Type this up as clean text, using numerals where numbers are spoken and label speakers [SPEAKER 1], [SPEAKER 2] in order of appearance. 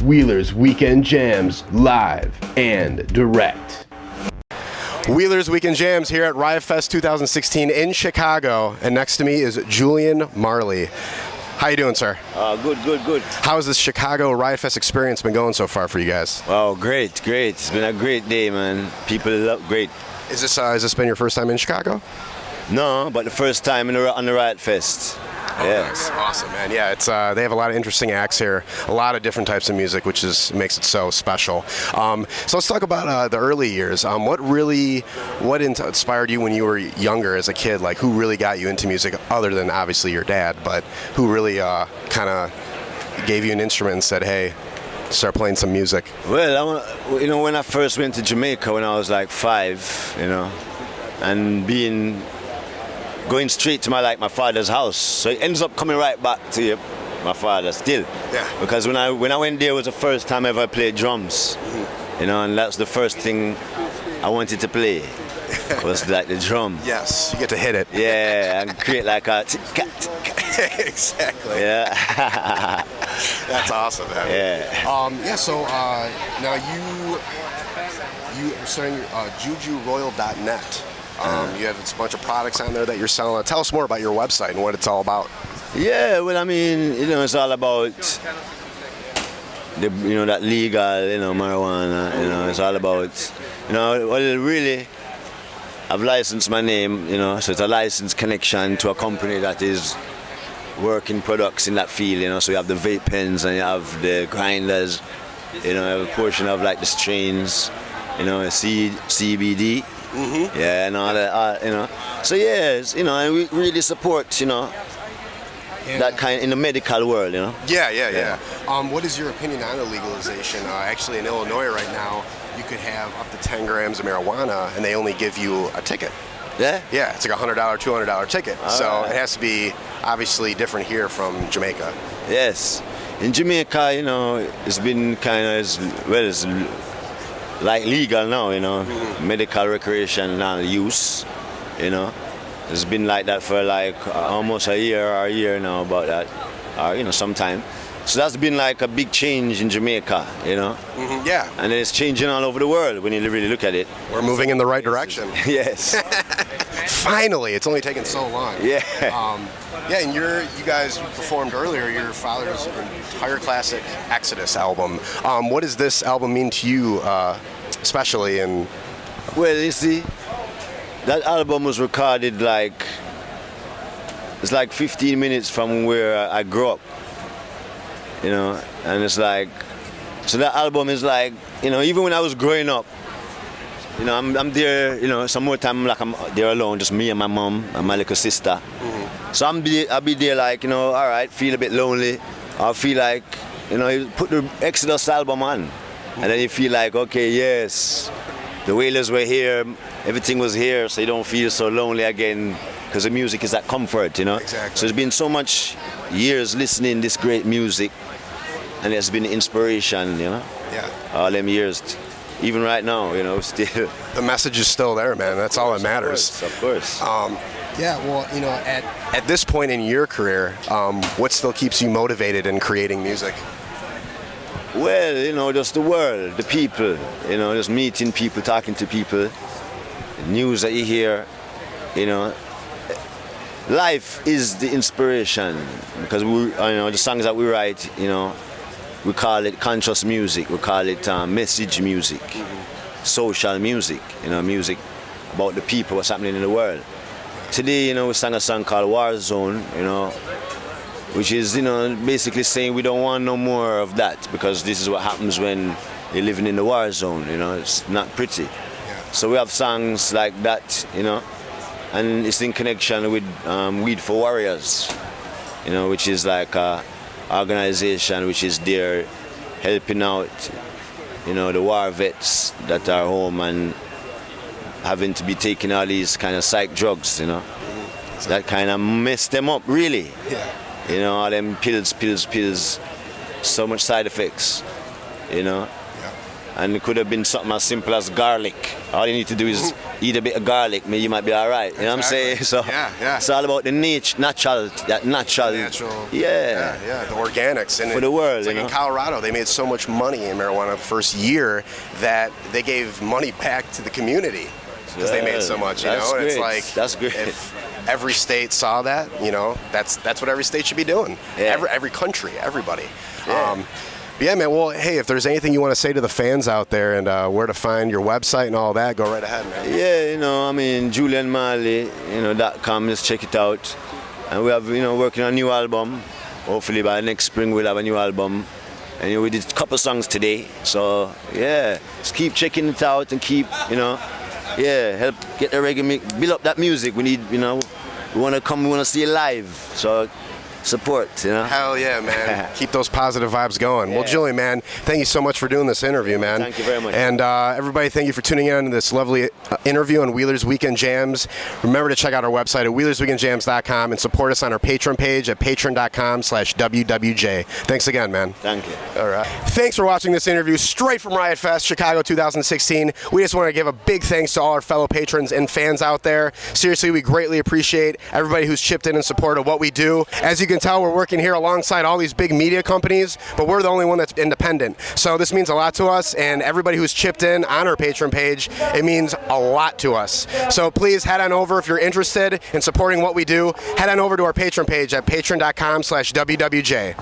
[SPEAKER 1] Wheeler's Weekend Jams live and direct. Wheeler's Weekend Jams here at Riot Fest 2016 in Chicago, and next to me is Julian Marley. How you doing, sir?
[SPEAKER 2] Good.
[SPEAKER 1] How has this Chicago Riot Fest experience been going so far for you guys?
[SPEAKER 2] Oh, great. It's been a great day, man. People love great.
[SPEAKER 1] Has this been your first time in Chicago?
[SPEAKER 2] No, but the first time on the Riot Fest. Yeah.
[SPEAKER 1] Nice. Awesome, man. Yeah, it's they have a lot of interesting acts here, a lot of different types of music, which makes it so special. So let's talk about the early years. What inspired you when you were younger as a kid? Like, who really got you into music, other than obviously your dad, but who really kind of gave you an instrument and said, hey, start playing some music?
[SPEAKER 2] Well, when I first went to Jamaica when I was like 5, and going straight to my father's house, so it ends up coming right back to my father still.
[SPEAKER 1] Yeah.
[SPEAKER 2] Because when I went there, it was the first time I ever played drums, and that's the first thing I wanted to play was like the drum.
[SPEAKER 1] Yes, you get to hit it.
[SPEAKER 2] Yeah, and create like a
[SPEAKER 1] exactly.
[SPEAKER 2] Yeah.
[SPEAKER 1] That's awesome, man.
[SPEAKER 2] Yeah.
[SPEAKER 1] So now you are starting jujuroyal.net. You have a bunch of products on there that you're selling. Tell us more about your website and what it's all about.
[SPEAKER 2] Yeah, well, it's all about that legal, marijuana. It's all about, really, I've licensed my name, so it's a licensed connection to a company that is working products in that field, so you have the vape pens and you have the grinders, you have a portion of like the strains, CBD. Mm-hmm. Yeah, and all that, So yes, and we really support, that kind in the medical world,
[SPEAKER 1] Yeah. What is your opinion on the legalization? Actually, in Illinois right now, you could have up to 10 grams of marijuana, and they only give you a ticket.
[SPEAKER 2] Yeah?
[SPEAKER 1] Yeah, it's like a $100, $200 ticket. So it has to be obviously different here from Jamaica.
[SPEAKER 2] Yes. In Jamaica, it's been kind of, it's like legal now, medical recreational use, It's been like that for like almost a year now about that, or sometime. So that's been like a big change in Jamaica,
[SPEAKER 1] Mm-hmm. Yeah.
[SPEAKER 2] And it's changing all over the world when you really look at it.
[SPEAKER 1] We're moving in the right direction.
[SPEAKER 2] Yes.
[SPEAKER 1] Finally, it's only taken so long.
[SPEAKER 2] Yeah.
[SPEAKER 1] And you guys performed earlier your father's entire classic Exodus album. What does this album mean to you, especially in?
[SPEAKER 2] Well, you see, that album was recorded it's like 15 minutes from where I grew up, and it's like, so that album is like, even when I was growing up, I'm there, some more time I'm there alone, just me and my mom and my little sister. Mm-hmm. So I'll be there like, all right, feel a bit lonely. I feel like, you put the Exodus album on, and then you feel like, okay, yes, the Wailers were here, everything was here, so you don't feel so lonely again, because the music is that comfort,
[SPEAKER 1] Exactly.
[SPEAKER 2] So it's been so much years listening this great music, and it's been inspiration,
[SPEAKER 1] Yeah.
[SPEAKER 2] All them years. Even right now, still.
[SPEAKER 1] The message is still there, man. That's all that matters.
[SPEAKER 2] Of course.
[SPEAKER 1] At this point in your career, what still keeps you motivated in creating music?
[SPEAKER 2] Well, just the world, the people, just meeting people, talking to people, the news that you hear, Life is the inspiration, because the songs that we write, we call it conscious music, we call it message music, social music, music about the people, what's happening in the world. Today, we sang a song called War Zone, which is, basically saying we don't want no more of that, because this is what happens when you're living in the war zone, it's not pretty.
[SPEAKER 1] Yeah.
[SPEAKER 2] So we have songs like that, and it's in connection with Weed for Warriors, which is like a organization which is there helping out, the war vets that are home and having to be taking all these kind of psych drugs, that kind of mess them up, really.
[SPEAKER 1] Yeah.
[SPEAKER 2] All them pills, so much side effects,
[SPEAKER 1] Yeah.
[SPEAKER 2] And it could have been something as simple as garlic. All you need to do is eat a bit of garlic, maybe you might be all right. You know what I'm saying? So it's all about the natural. Yeah,
[SPEAKER 1] the organics. And
[SPEAKER 2] for the world,
[SPEAKER 1] like in Colorado, they made so much money in marijuana the first year that they gave money back to the community because they made so much. And it's like
[SPEAKER 2] that's great.
[SPEAKER 1] If every state saw that, that's what every state should be doing.
[SPEAKER 2] Yeah.
[SPEAKER 1] Every country, everybody.
[SPEAKER 2] Yeah.
[SPEAKER 1] Yeah, man. Well, hey, if there's anything you want to say to the fans out there and where to find your website and all that, go right ahead, man.
[SPEAKER 2] Yeah, Julian Marley, .com, just check it out. And we have, working on a new album. Hopefully by next spring we'll have a new album. And we did a couple songs today. So, yeah, just keep checking it out and keep, help get the reggae, build up that music. We need, we want to see it live. So, support,
[SPEAKER 1] Hell yeah, man. Keep those positive vibes going.
[SPEAKER 2] Yeah.
[SPEAKER 1] Well, Julian, man, thank you so much for doing this interview, man.
[SPEAKER 2] Thank you very much.
[SPEAKER 1] And everybody, thank you for tuning in to this lovely interview on Wheeler's Weekend Jams. Remember to check out our website at wheelersweekendjams.com and support us on our Patreon page at patreon.com/WWJ. Thanks again, man.
[SPEAKER 2] Thank you.
[SPEAKER 1] All right. Thanks for watching this interview straight from Riot Fest, Chicago 2016. We just want to give a big thanks to all our fellow patrons and fans out there. Seriously, we greatly appreciate everybody who's chipped in support of what we do. As you can tell, we're working here alongside all these big media companies, but we're the only one that's independent. So this means a lot to us, and everybody who's chipped in on our Patreon page, it means a lot to us. So please head on over if you're interested in supporting what we do. Head on over to our Patreon page at patreon.com/WWJ.